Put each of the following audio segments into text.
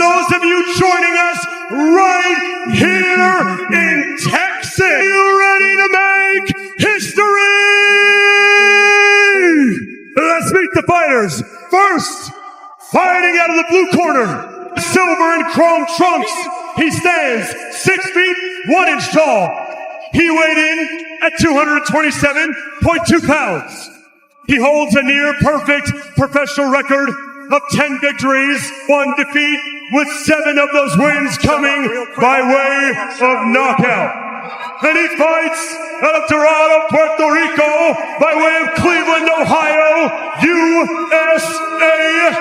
those of you joining us right here in Texas, are you ready to make history? Let's meet the fighters. First, fighting out of the blue corner, silver and chrome trunks. He stands 6 feet 1 inch tall. He weighed in at 227.2 pounds. He holds a near perfect professional record of 10 victories, 1 defeat, with 7 of those wins coming by way of knockout. And he fights out of Dorado, Puerto Rico, by way of Cleveland, Ohio, USA.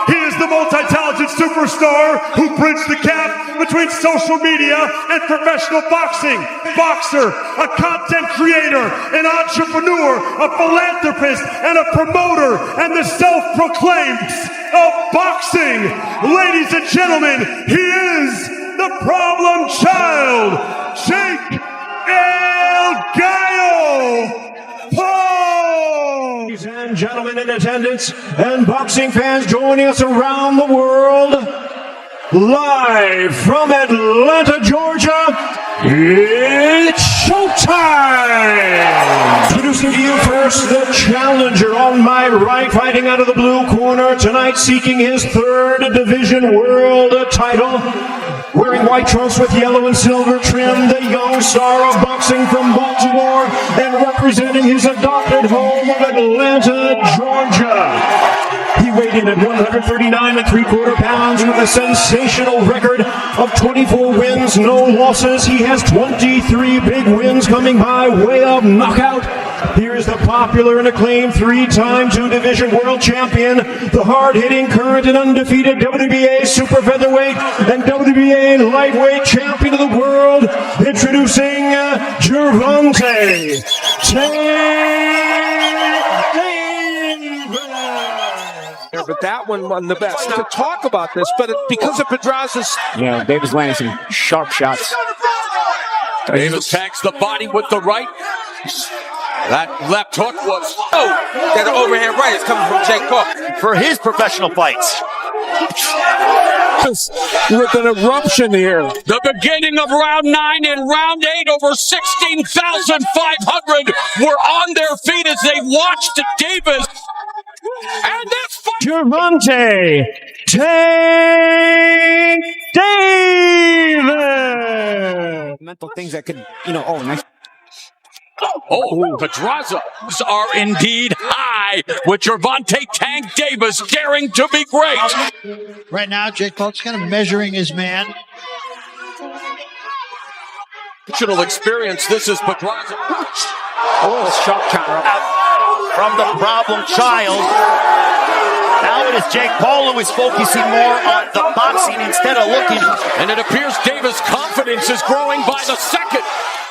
He is the multi-talented superstar who bridged the gap between social media and professional boxing. Boxer, a content creator, an entrepreneur, a philanthropist, and a promoter, and the self-proclaimed of boxing. Ladies and gentlemen, he is the problem child, Jake El Gallo Paul. Ladies and gentlemen in attendance and boxing fans joining us around the world, live from Atlanta, Georgia, it's showtime! Introducing to you first the challenger on my right, fighting out of the blue corner tonight, seeking his 3rd division world title. Wearing white trunks with yellow and silver trim, the young star of boxing from Baltimore, and representing his adopted home of Atlanta, Georgia. He weighed in at 139 3/4 pounds with a sensational record of 24 wins, no losses. He has 23 big wins coming by way of knockout. Here's the popular and acclaimed 3-time 2-division world champion, the hard-hitting, current and undefeated WBA super featherweight and WBA lightweight champion of the world, introducing Gervonta. But that one wasn't the best to talk about this, but because of Pedraza's... Yeah, Davis landing some sharp shots. Davis tags the body with the right. That left hook was... Oh, that overhand right is coming from Jake Paul. For his professional fights. With an eruption here. The beginning of round 9 and round 8, over 16,500 were on their feet as they watched Davis. And that's Gervonta Tank Davis. Mental things that could, nice. Oh, Pedraza are indeed high with Gervonta Tank Davis daring to be great. Right now, Jake Paul's kind of measuring his man. Experience, this is Pedraza. Oh, sharp counter. From the problem child. Now it is Jake Paul who is focusing more on the boxing instead of looking. And it appears Davis' confidence is growing by the second.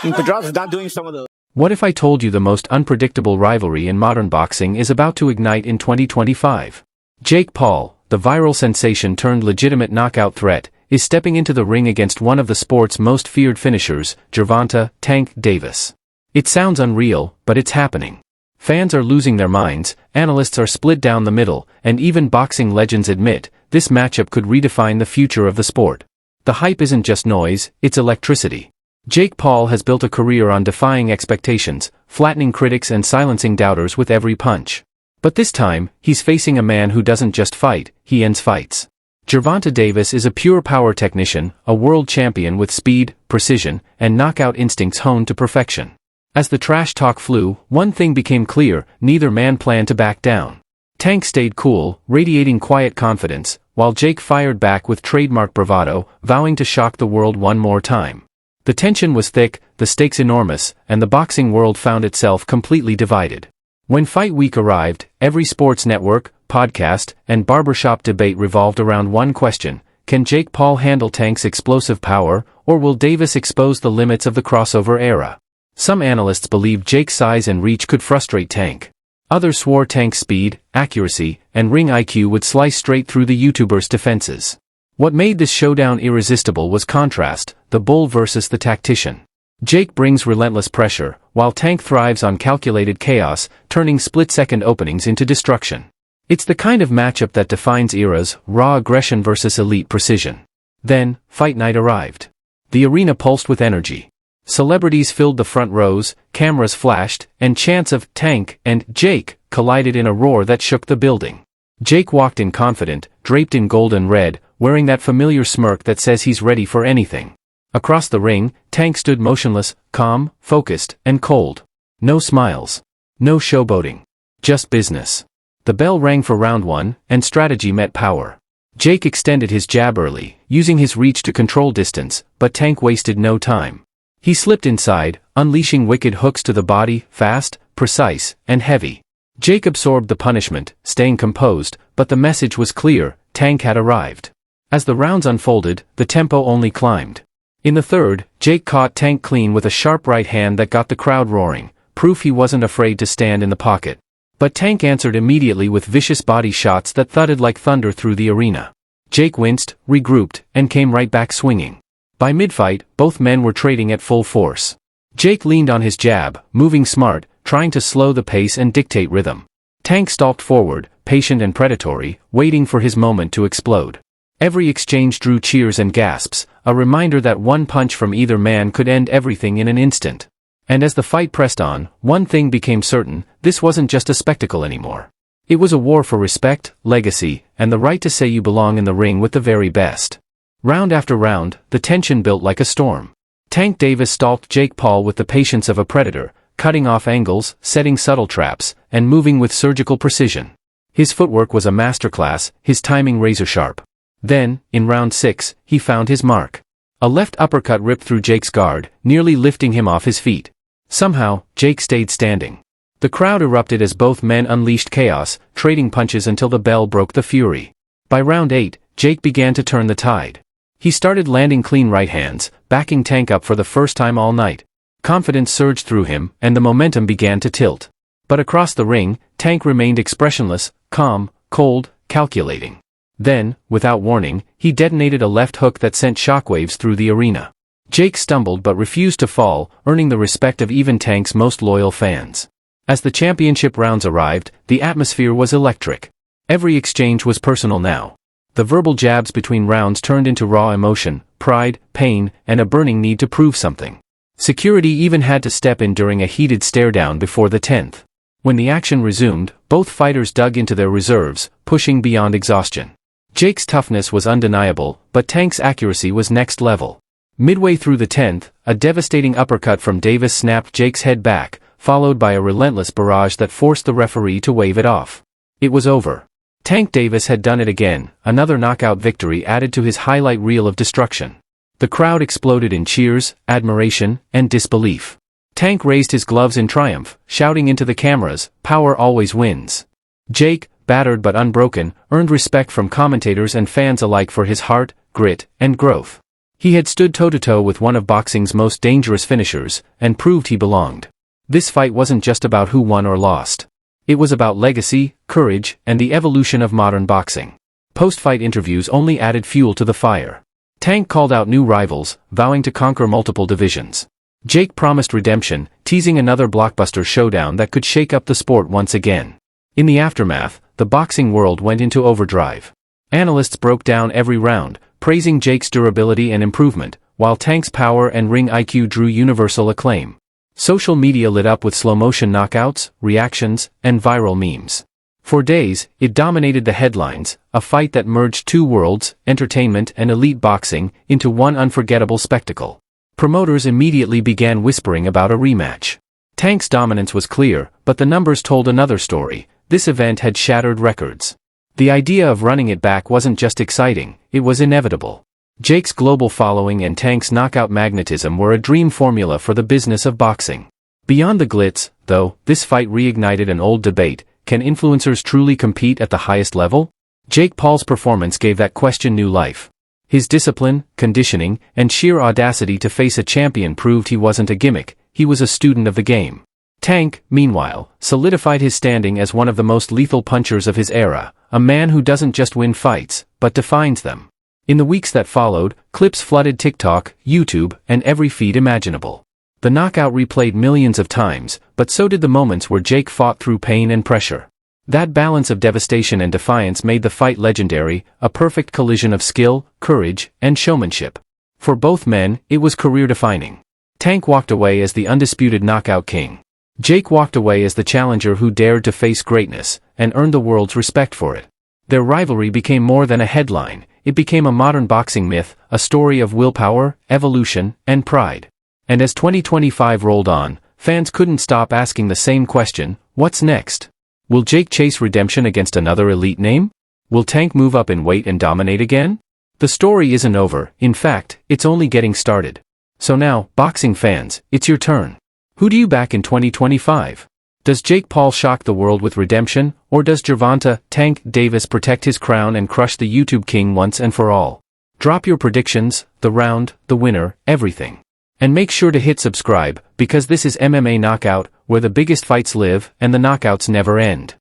And Pedraza's not doing some of the... What if I told you the most unpredictable rivalry in modern boxing is about to ignite in 2025? Jake Paul, the viral sensation turned legitimate knockout threat, is stepping into the ring against one of the sport's most feared finishers, Gervonta Tank Davis. It sounds unreal, but it's happening. Fans are losing their minds, analysts are split down the middle, and even boxing legends admit, this matchup could redefine the future of the sport. The hype isn't just noise, it's electricity. Jake Paul has built a career on defying expectations, flattening critics and silencing doubters with every punch. But this time, he's facing a man who doesn't just fight, he ends fights. Gervonta Davis is a pure power technician, a world champion with speed, precision, and knockout instincts honed to perfection. As the trash talk flew, one thing became clear, neither man planned to back down. Tank stayed cool, radiating quiet confidence, while Jake fired back with trademark bravado, vowing to shock the world one more time. The tension was thick, the stakes enormous, and the boxing world found itself completely divided. When Fight Week arrived, every sports network, podcast, and barbershop debate revolved around one question: can Jake Paul handle Tank's explosive power, or will Davis expose the limits of the crossover era? Some analysts believed Jake's size and reach could frustrate Tank. Others swore Tank's speed, accuracy, and ring IQ would slice straight through the YouTuber's defenses. What made this showdown irresistible was contrast, the bull versus the tactician. Jake brings relentless pressure, while Tank thrives on calculated chaos, turning split-second openings into destruction. It's the kind of matchup that defines eras, raw aggression versus elite precision. Then, fight night arrived. The arena pulsed with energy. Celebrities filled the front rows, cameras flashed, and chants of "Tank" and "Jake" collided in a roar that shook the building. Jake walked in confident, draped in gold and red, wearing that familiar smirk that says he's ready for anything. Across the ring, Tank stood motionless, calm, focused, and cold. No smiles. No showboating. Just business. The bell rang for round 1, and strategy met power. Jake extended his jab early, using his reach to control distance, but Tank wasted no time. He slipped inside, unleashing wicked hooks to the body, fast, precise, and heavy. Jake absorbed the punishment, staying composed, but the message was clear: Tank had arrived. As the rounds unfolded, the tempo only climbed. In the third, Jake caught Tank clean with a sharp right hand that got the crowd roaring, proof he wasn't afraid to stand in the pocket. But Tank answered immediately with vicious body shots that thudded like thunder through the arena. Jake winced, regrouped, and came right back swinging. By mid-fight, both men were trading at full force. Jake leaned on his jab, moving smart, trying to slow the pace and dictate rhythm. Tank stalked forward, patient and predatory, waiting for his moment to explode. Every exchange drew cheers and gasps, a reminder that one punch from either man could end everything in an instant. And as the fight pressed on, one thing became certain: this wasn't just a spectacle anymore. It was a war for respect, legacy, and the right to say you belong in the ring with the very best. Round after round, the tension built like a storm. Tank Davis stalked Jake Paul with the patience of a predator, cutting off angles, setting subtle traps, and moving with surgical precision. His footwork was a masterclass, his timing razor-sharp. Then, in round 6, he found his mark. A left uppercut ripped through Jake's guard, nearly lifting him off his feet. Somehow, Jake stayed standing. The crowd erupted as both men unleashed chaos, trading punches until the bell broke the fury. By round 8, Jake began to turn the tide. He started landing clean right hands, backing Tank up for the first time all night. Confidence surged through him, and the momentum began to tilt. But across the ring, Tank remained expressionless, calm, cold, calculating. Then, without warning, he detonated a left hook that sent shockwaves through the arena. Jake stumbled but refused to fall, earning the respect of even Tank's most loyal fans. As the championship rounds arrived, the atmosphere was electric. Every exchange was personal now. The verbal jabs between rounds turned into raw emotion, pride, pain, and a burning need to prove something. Security even had to step in during a heated stare-down before the 10th. When the action resumed, both fighters dug into their reserves, pushing beyond exhaustion. Jake's toughness was undeniable, but Tank's accuracy was next level. Midway through the 10th, a devastating uppercut from Davis snapped Jake's head back, followed by a relentless barrage that forced the referee to wave it off. It was over. Tank Davis had done it again, another knockout victory added to his highlight reel of destruction. The crowd exploded in cheers, admiration, and disbelief. Tank raised his gloves in triumph, shouting into the cameras, "Power always wins." Jake, battered but unbroken, earned respect from commentators and fans alike for his heart, grit, and growth. He had stood toe-to-toe with one of boxing's most dangerous finishers, and proved he belonged. This fight wasn't just about who won or lost. It was about legacy, courage, and the evolution of modern boxing. Post-fight interviews only added fuel to the fire. Tank called out new rivals, vowing to conquer multiple divisions. Jake promised redemption, teasing another blockbuster showdown that could shake up the sport once again. In the aftermath, the boxing world went into overdrive. Analysts broke down every round, praising Jake's durability and improvement, while Tank's power and ring IQ drew universal acclaim. Social media lit up with slow-motion knockouts, reactions, and viral memes. For days, it dominated the headlines, a fight that merged two worlds, entertainment and elite boxing, into one unforgettable spectacle. Promoters immediately began whispering about a rematch. Tank's dominance was clear, but the numbers told another story. This event had shattered records. The idea of running it back wasn't just exciting, it was inevitable. Jake's global following and Tank's knockout magnetism were a dream formula for the business of boxing. Beyond the glitz, though, this fight reignited an old debate: can influencers truly compete at the highest level? Jake Paul's performance gave that question new life. His discipline, conditioning, and sheer audacity to face a champion proved he wasn't a gimmick, he was a student of the game. Tank, meanwhile, solidified his standing as one of the most lethal punchers of his era, a man who doesn't just win fights, but defines them. In the weeks that followed, clips flooded TikTok, YouTube, and every feed imaginable. The knockout replayed millions of times, but so did the moments where Jake fought through pain and pressure. That balance of devastation and defiance made the fight legendary, a perfect collision of skill, courage, and showmanship. For both men, it was career-defining. Tank walked away as the undisputed knockout king. Jake walked away as the challenger who dared to face greatness, and earned the world's respect for it. Their rivalry became more than a headline, it became a modern boxing myth, a story of willpower, evolution, and pride. And as 2025 rolled on, fans couldn't stop asking the same question, what's next? Will Jake chase redemption against another elite name? Will Tank move up in weight and dominate again? The story isn't over, in fact, it's only getting started. So now, boxing fans, it's your turn. Who do you back in 2025? Does Jake Paul shock the world with redemption, or does Gervonta Tank Davis protect his crown and crush the YouTube king once and for all? Drop your predictions, the round, the winner, everything. And make sure to hit subscribe, because this is MMA Knockout, where the biggest fights live and the knockouts never end.